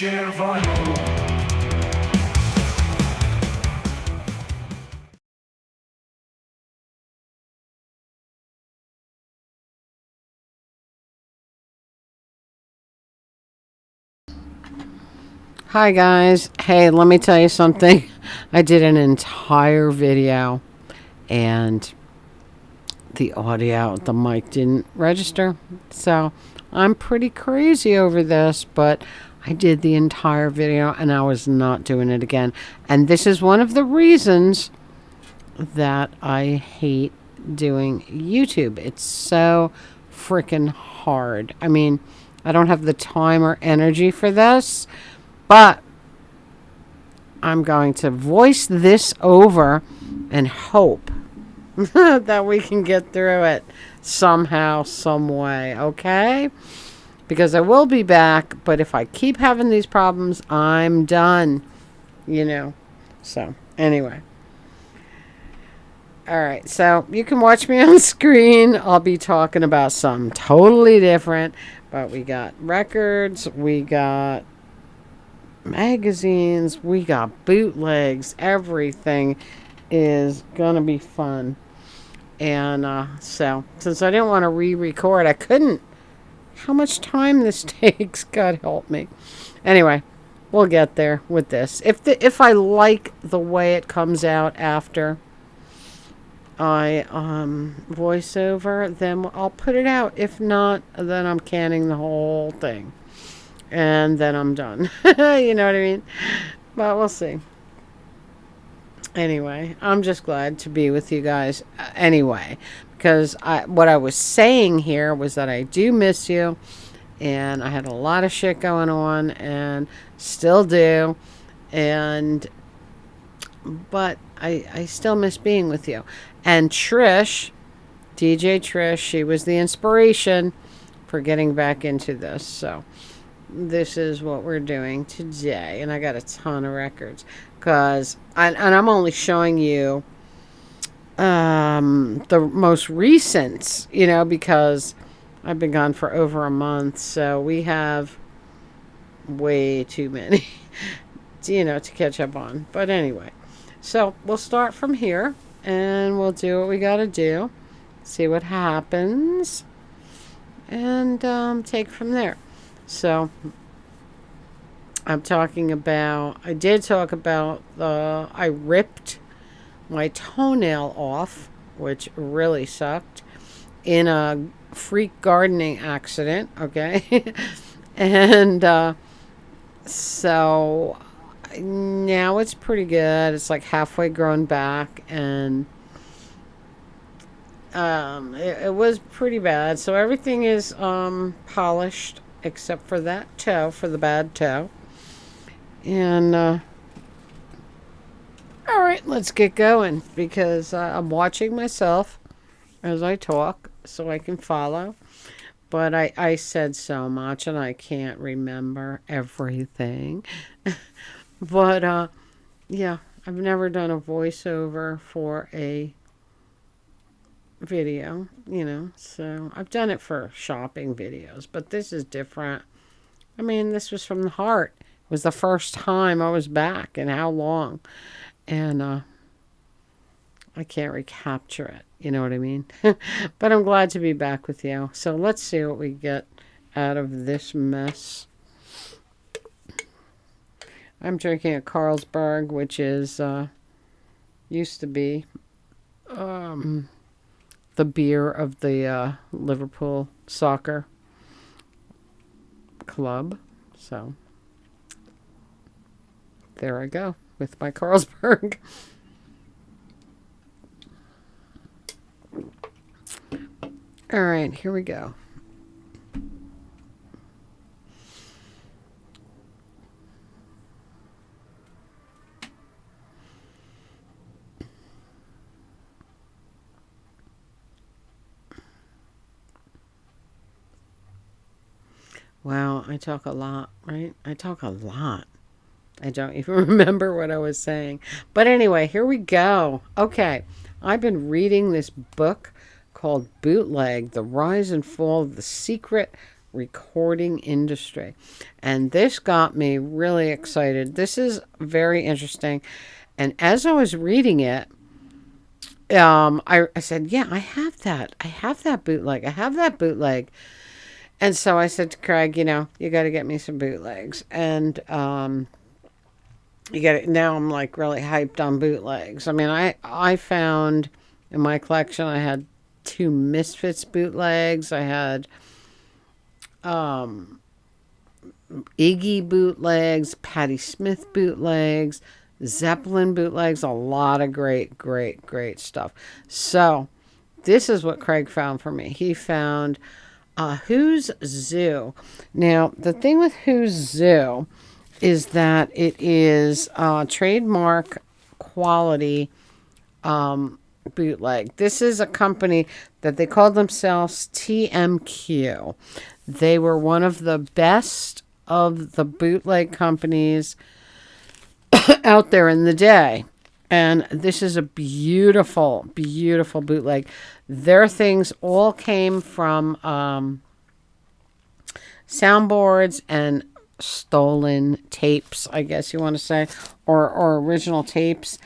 Share vinyl. Hi guys. Hey, let me tell you something. I did an entire video and the mic didn't register. So I'm pretty crazy over this, but I did the entire video and I was not doing it again. And this is one of the reasons that I hate doing YouTube. It's so freaking hard. I mean, I don't have the time or energy for this, but I'm going to voice this over and hope that we can get through it somehow, some way, okay? Because I will be back, but if I keep having these problems, I'm done, you know. So, anyway. All right, so you can watch me on screen. I'll be talking about something totally different, but we got records, we got magazines, we got bootlegs, everything is gonna be fun. And so since I didn't want to re-record, I couldn't. How much time this takes, God help me. Anyway, we'll get there with this. If I like the way it comes out after I voice over, then I'll put it out. If not, then I'm canning the whole thing and then I'm done. You know what I mean? But we'll see. Anyway, I'm just glad to be with you guys anyway, because what I was saying here was that I do miss you, and I had a lot of shit going on, and still do, and but I still miss being with you. And Trish, DJ Trish, she was the inspiration for getting back into this, so this is what we're doing today. And I got a ton of records because and I'm only showing you the most recent, because I've been gone for over a month, so we have way too many to catch up on. But anyway, so we'll start from here and we'll do what we got to do, see what happens, and take from there. So I did talk about I ripped my toenail off, which really sucked, in a freak gardening accident, okay? And so now it's pretty good. It's like halfway grown back, and it was pretty bad. So everything is polished except for that toe, for the bad toe. And all right, let's get going because I'm watching myself as I talk so I can follow. But I said so much and I can't remember everything. But yeah, I've never done a voiceover for a video, so I've done it for shopping videos, but this is different. I mean, this was from the heart. It was the first time I was back in how long? And I can't recapture it. You know what I mean? But I'm glad to be back with you. So let's see what we get out of this mess. I'm drinking a Carlsberg, which is used to be the beer of the Liverpool soccer club. So there I go with my Carlsberg. All right, here we go. Wow, I talk a lot, right? I talk a lot. I don't even remember what I was saying. But anyway, here we go. Okay, I've been reading this book called Bootleg: The Rise and Fall of the Secret recording industry. And this got me really excited. This is very interesting. And as I was reading it, I said, yeah, I have that. I have that bootleg. I have that bootleg. And so I said to Craig, you got to get me some bootlegs. And you get it. Now I'm like really hyped on bootlegs. I mean, I found in my collection, I had 2 Misfits bootlegs. I had Iggy bootlegs, Patti Smith bootlegs, Zeppelin bootlegs, a lot of great, great, great stuff. So this is what Craig found for me. He found Who's Zoo. Now, the thing with Who's Zoo is that it is trademark quality bootleg. This is a company that they called themselves TMQ. They were one of the best of the bootleg companies out there in the day. And this is a beautiful, beautiful bootleg. Their things all came from soundboards and stolen tapes, I guess you want to say, or original tapes.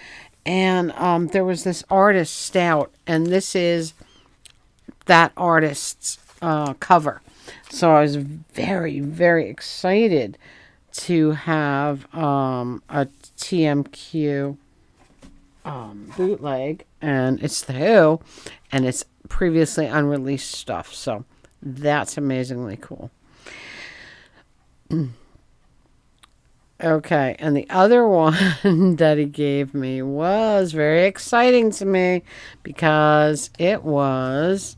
And there was this artist, Stout, and this is that artist's cover. So I was very, very excited to have a TMQ bootleg, and it's The Who, and it's previously unreleased stuff. So that's amazingly cool. Okay, and the other one that he gave me was very exciting to me because it was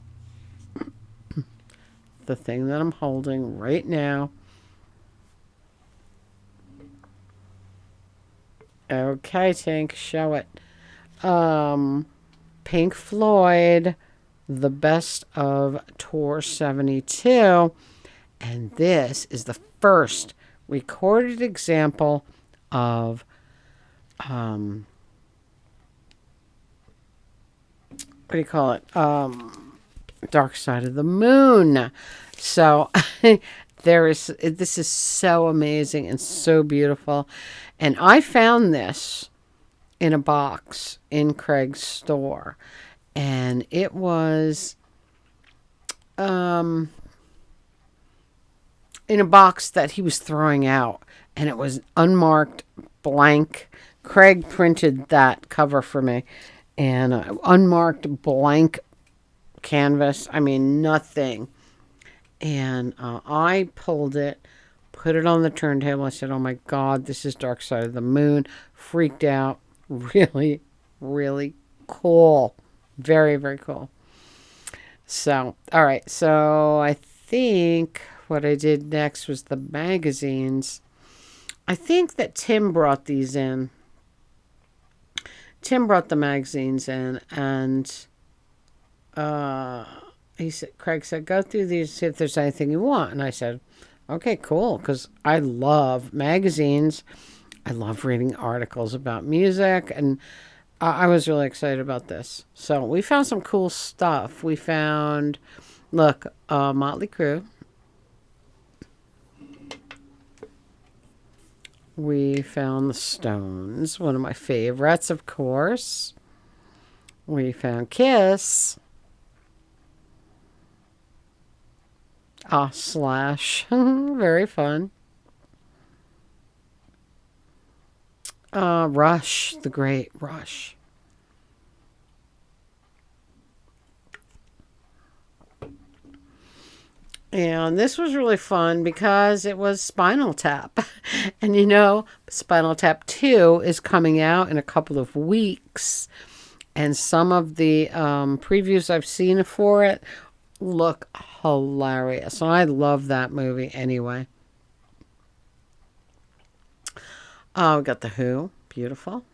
the thing that I'm holding right now. Okay, Tink, show it. Pink Floyd, The Best of Tour 72, and this is the first recorded example of what do you call it? Dark Side of the Moon. So this is so amazing and so beautiful. And I found this in a box in Craig's store. And it was in a box that he was throwing out. And it was unmarked, blank. Craig printed that cover for me. And unmarked, blank canvas. I mean, nothing. And I pulled it, put it on the turntable. I said, oh my God, this is Dark Side of the Moon. Freaked out. Really, really cool. Very, very cool. So, all right. So I think what I did next was the magazines. I think that Tim brought these in. Tim brought the magazines in, and Craig said, go through these, see if there's anything you want. And I said, okay, cool, because I love magazines. I love reading articles about music, and I was really excited about this. So we found some cool stuff. We found, look, Motley Crue. We found the Stones, one of my favorites, of course. We found Kiss. Slash. Very fun. Rush, the great Rush. And this was really fun because it was Spinal Tap. And Spinal Tap 2 is coming out in a couple of weeks. And some of the previews I've seen for it look hilarious. And I love that movie anyway. We got The Who. Beautiful.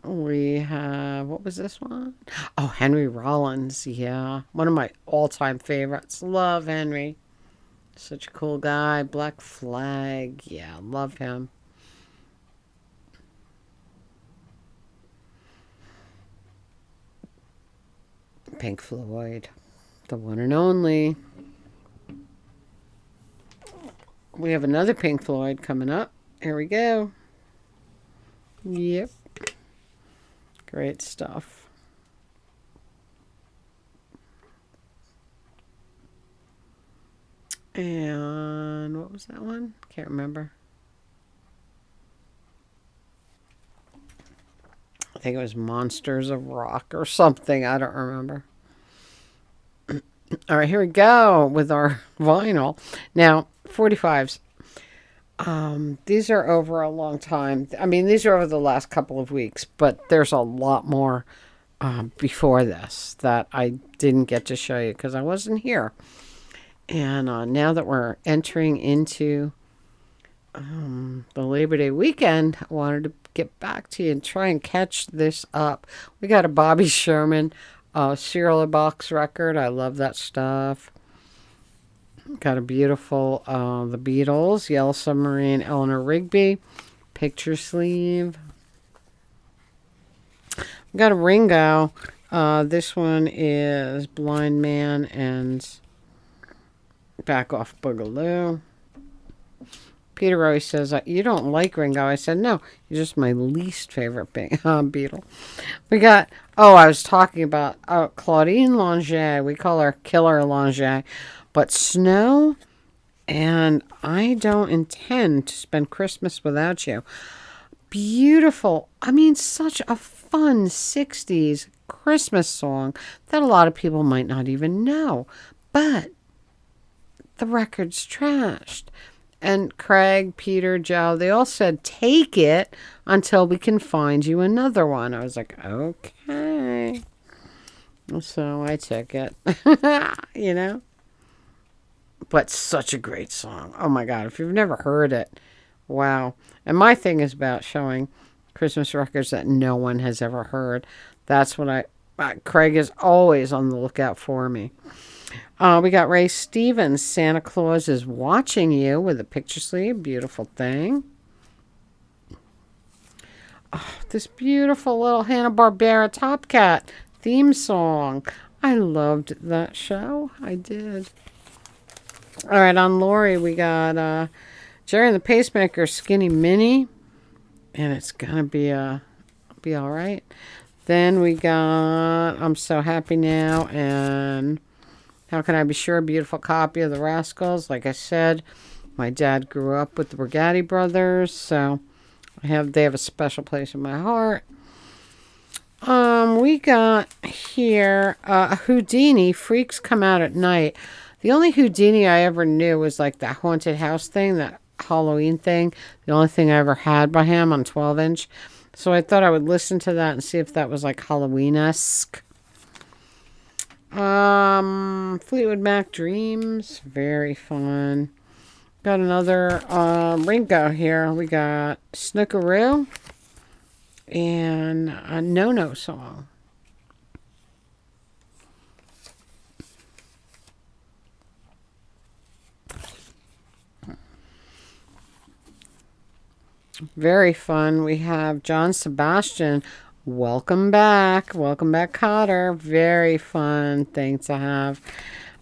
We have, what was this one? Oh, Henry Rollins. Yeah. One of my all-time favorites. Love Henry. Such a cool guy. Black Flag. Yeah, love him. Pink Floyd. The one and only. We have another Pink Floyd coming up. Here we go. Yep. Great stuff. And what was that one? Can't remember. I think it was Monsters of Rock or something. I don't remember. All right, here we go with our vinyl. Now, 45s. These are over a long time. I mean, these are over the last couple of weeks, but there's a lot more before this that I didn't get to show you because I wasn't here. And now that we're entering into the Labor Day weekend, I wanted to get back to you and try and catch this up. We got a Bobby Sherman cereal box record. I love that stuff. Got a beautiful The Beatles, Yellow Submarine, Eleanor Rigby, picture sleeve. We got a Ringo. This one is Blind Man and Back Off Boogaloo. Peter always says, you don't like Ringo. I said, no, he's just my least favorite Beatle. We got, I was talking about Claudine Longet. We call her Killer Longet. But Snow and I Don't Intend to Spend Christmas Without You. Beautiful. I mean, such a fun 60s Christmas song that a lot of people might not even know. But the record's trashed. And Craig, Peter, Joe, they all said, take it until we can find you another one. I was like, okay. So I took it, you know. But such a great song. Oh my God, if you've never heard it, wow. And my thing is about showing Christmas records that no one has ever heard. That's what Craig is always on the lookout for me. We got Ray Stevens, Santa Claus is Watching You, with a picture sleeve. Beautiful thing. Oh, this beautiful little Hanna-Barbera Top Cat theme song. I loved that show. I did. All right, on Lori, we got Jerry and the Pacemaker, Skinny Mini. And it's going to be all right. Then we got I'm So Happy Now and How Can I Be Sure? A beautiful copy of the Rascals. Like I said, my dad grew up with the Brigatti Brothers, so they have a special place in my heart. We got here Houdini, Freaks Come Out at Night. The only Houdini I ever knew was like that haunted house thing, that Halloween thing. The only thing I ever had by him on 12-inch. So I thought I would listen to that and see if that was like Halloween-esque. Fleetwood Mac Dreams, very fun. Got another Ringo here. We got Snookeroo and a No-No song. Very fun. We have John Sebastian. Welcome back, Cotter. Very fun thing to have.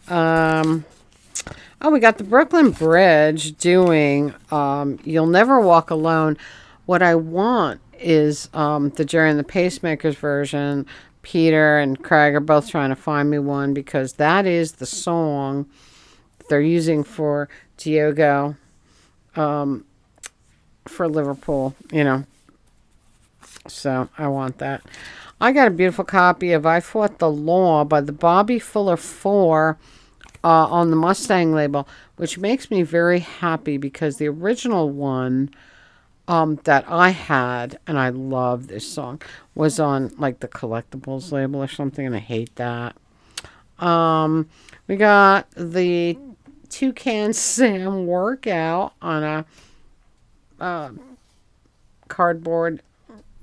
We got the Brooklyn Bridge doing You'll Never Walk Alone. What I want is the Jerry and the Pacemakers version. Peter and Craig are both trying to find me one because that is the song they're using for Diogo for Liverpool, you know. So I want that. I got a beautiful copy of I Fought the Law by the Bobby Fuller 4 on the Mustang label, which makes me very happy because the original one that I had, and I love this song, was on like the Collectibles label or something, and I hate that. We got the Toucan Sam Workout on a cardboard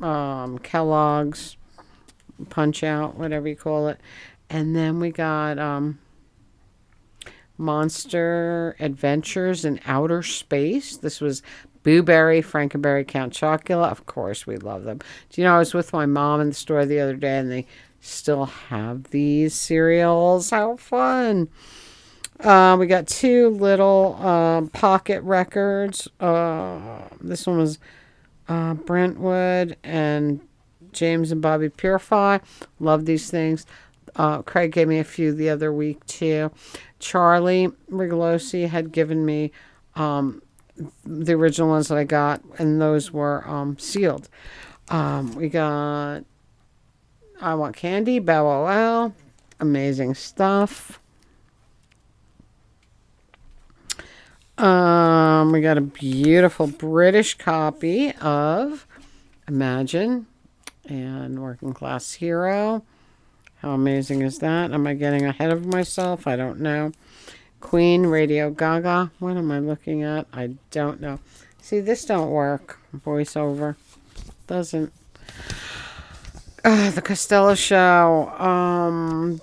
Kellogg's Punch Out, whatever you call it. And then we got Monster Adventures in Outer Space. This was Boo Berry, Frankenberry, Count Chocula. Of course, we love them. Do you know, I was with my mom in the store the other day, and they still have these cereals. How fun! We got two little pocket records. This one was Brentwood and James and Bobby Purify. Love these things. Craig gave me a few the other week too. Charlie Rigolosi had given me the original ones that I got, and those were sealed. We got I Want Candy, Bow Wow Wow. Amazing stuff. We got a beautiful British copy of Imagine and Working Class Hero. How amazing is that? Am I getting ahead of myself? I don't know. Queen, Radio Gaga. What am I looking at? I don't know. See, this don't work. Voiceover. Doesn't. The Costello Show.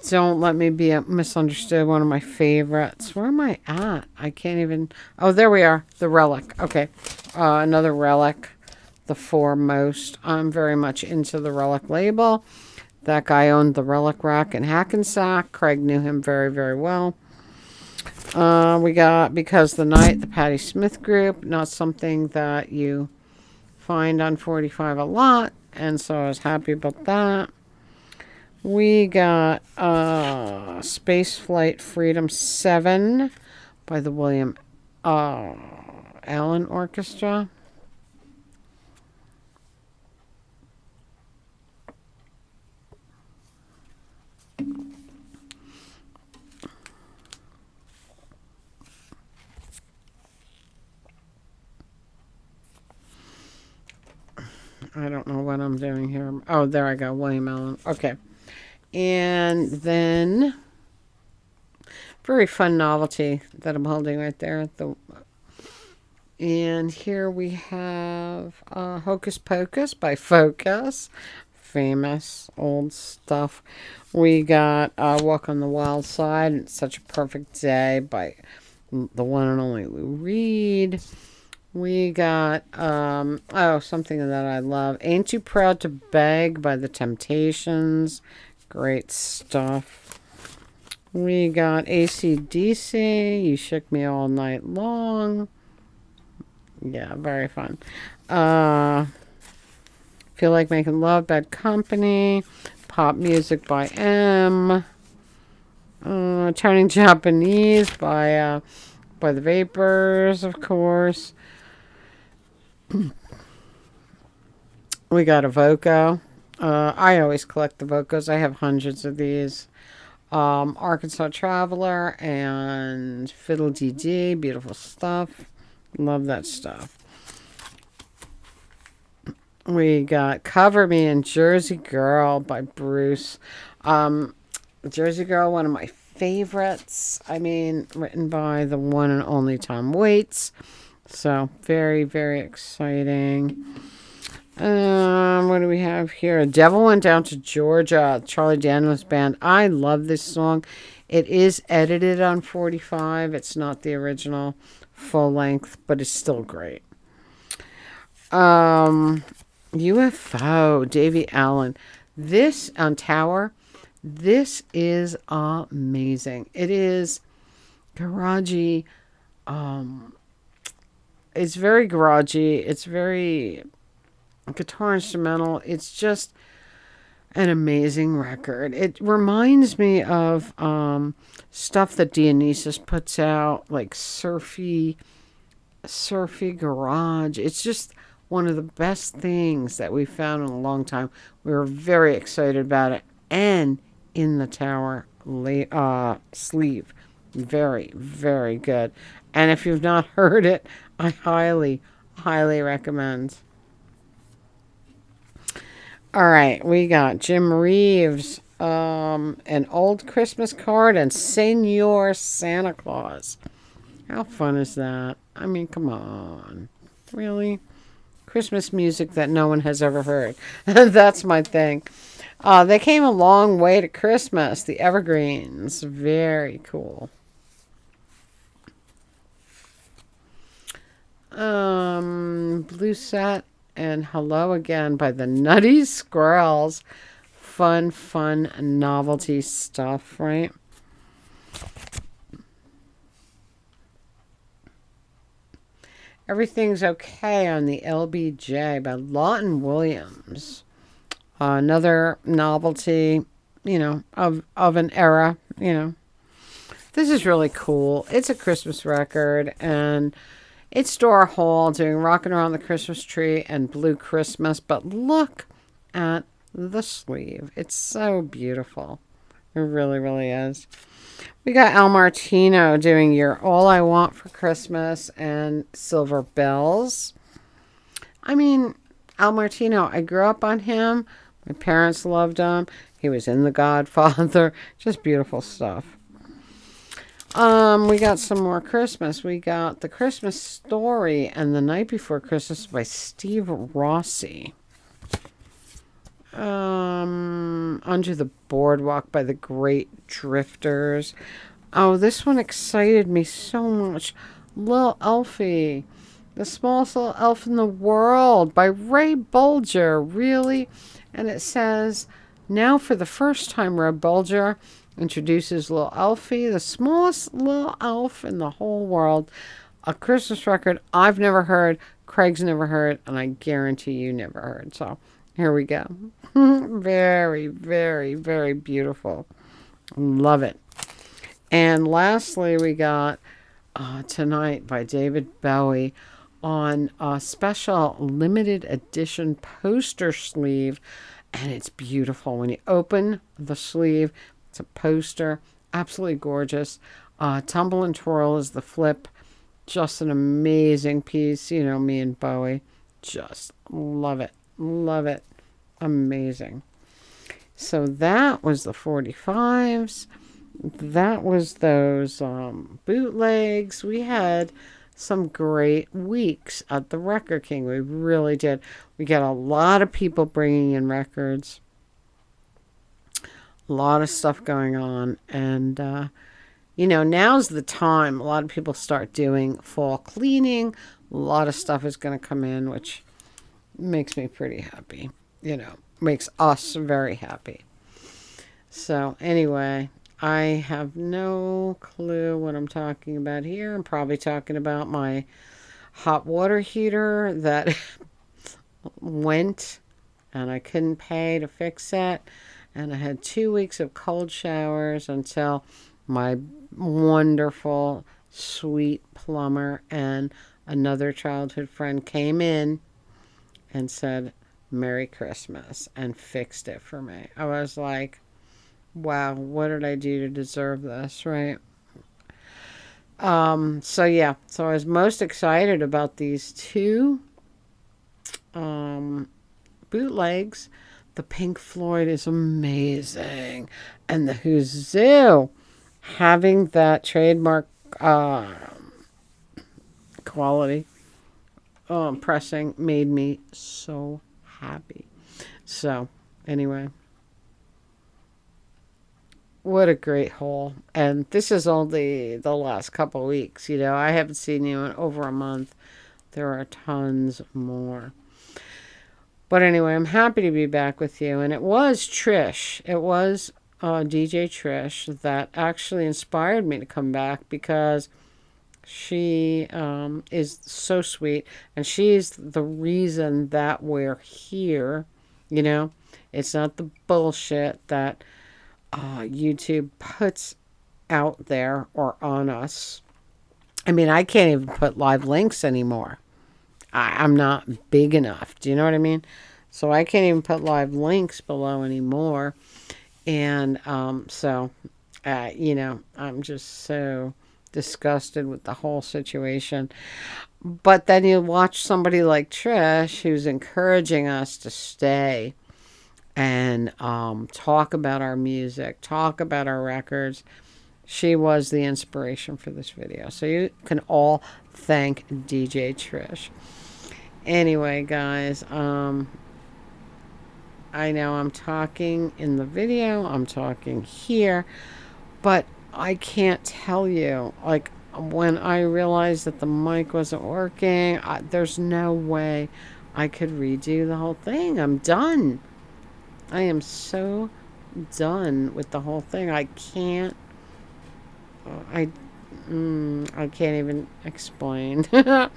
Don't Let Me Be Misunderstood. One of my favorites. Where am I at? I can't even. Oh, there we are. The Relic. Okay. Another Relic. The Foremost. I'm very much into the Relic label. That guy owned the Relic Rack in Hackensack. Craig knew him very, very well. We got Because the Night, the Patti Smith Group. Not something that you find on 45 a lot. And so I was happy about that. We got Space Flight Freedom 7 by the William Allen Orchestra. I don't know what I'm doing here. Oh, there I go. William Allen. Okay. And then very fun novelty that I'm holding right there. And here we have Hocus Pocus by Focus. Famous old stuff. We got Walk on the Wild Side. It's Such a Perfect Day by the one and only Lou Reed. We got, something that I love. Ain't Too Proud to Beg by The Temptations. Great stuff. We got AC/DC, You Shook Me All Night Long. Yeah, very fun. Feel Like Making Love, Bad Company. Pop Music by M. Turning Japanese by The Vapors, of course. We got a Voco. I always collect the Vocos. I have hundreds of these. Arkansas Traveler and Fiddle DD. Beautiful stuff. Love that stuff. We got Cover Me and Jersey Girl by Bruce. Jersey Girl, one of my favorites. I mean, written by the one and only Tom Waits. So, very, very exciting. What do we have here? Devil Went Down to Georgia, Charlie Daniels Band. I love this song. It is edited on 45. It's not the original full length, but it's still great. UFO, Davy Allen. This on Tower, this is amazing. It is garagey. It's very garagey. It's very guitar instrumental. It's just an amazing record. It reminds me of stuff that Dionysus puts out, like surfy garage. It's just one of the best things that we found in a long time. We were very excited about it. And In the Tower sleeve. Very, very good. And if you've not heard it, I highly, highly recommend. All right, we got Jim Reeves, An Old Christmas Card, and Senor Santa Claus. How fun is that? I mean, come on. Really? Christmas music that no one has ever heard. That's my thing. They came a long way to Christmas. The Evergreens. Very cool. Blue Set and Hello Again by the Nutty Squirrels. fun novelty stuff, right? Everything's Okay on the LBJ by Lawton Williams. Another novelty, of an era, This is really cool. It's a Christmas record, and it's Dora Hall doing Rockin' Around the Christmas Tree and Blue Christmas, but look at the sleeve. It's so beautiful. It really, really is. We got Al Martino doing You're All I Want for Christmas and Silver Bells. I mean, Al Martino, I grew up on him. My parents loved him. He was in The Godfather. Just beautiful stuff. We got some more Christmas. We got The Christmas Story and The Night Before Christmas by Steve Rossi. Under the Boardwalk by the Great Drifters. Oh, this one excited me so much. Little Elfie, the smallest little elf in the world by Ray Bolger. Really? And it says, now for the first time, Ray Bolger introduces Little Elfie, the smallest little elf in the whole world. A Christmas record I've never heard, Craig's never heard, and I guarantee you never heard. So here we go. Very, very, very beautiful. Love it. And lastly, we got Tonight by David Bowie on a special limited edition poster sleeve. And it's beautiful. When you open the sleeve, it's a poster. Absolutely gorgeous. Tumble and Twirl is the flip. Just an amazing piece. Me and Bowie. Just love it. Love it. Amazing. So that was the 45s. That was those bootlegs. We had some great weeks at the Record King. We really did. We got a lot of people bringing in records. A lot of stuff going on. And, now's the time. A lot of people start doing fall cleaning. A lot of stuff is going to come in, which makes me pretty happy. Makes us very happy. So anyway, I have no clue what I'm talking about here. I'm probably talking about my hot water heater that went and I couldn't pay to fix it. And I had 2 weeks of cold showers until my wonderful, sweet plumber and another childhood friend came in and said, Merry Christmas, and fixed it for me. I was like, wow, what did I do to deserve this, right? So I was most excited about these two bootlegs. The Pink Floyd is amazing, and the Who's Zoo, having that trademark quality pressing made me so happy. So anyway, what a great haul. And this is only the last couple weeks. I haven't seen you in over a month. There are tons more. But anyway, I'm happy to be back with you. And it was Trish. It was DJ Trish that actually inspired me to come back, because she is so sweet. And she's the reason that we're here. It's not the bullshit that YouTube puts out there or on us. I mean, I can't even put live links anymore. I'm not big enough. Do you know what I mean? So I can't even put live links below anymore. And I'm just so disgusted with the whole situation. But then you watch somebody like Trish, who's encouraging us to stay and talk about our music, talk about our records. She was the inspiration for this video. So you can all thank DJ Trish. Anyway, guys, I know I'm talking in the video, I'm talking here, but I can't tell you, like, when I realized that the mic wasn't working, there's no way I could redo the whole thing. I'm done. I am so done with the whole thing. I can't. I I can't even explain. But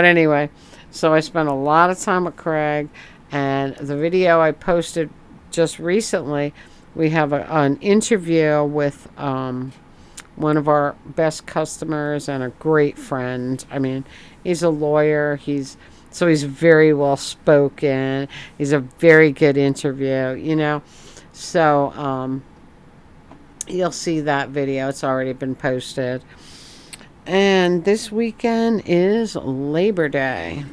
anyway, so I spent a lot of time with Craig, and the video I posted just recently, we have an interview with one of our best customers and a great friend. I mean, he's a lawyer. He's very well spoken. He's a very good interview. So you'll see that video. It's already been posted. And this weekend is Labor Day.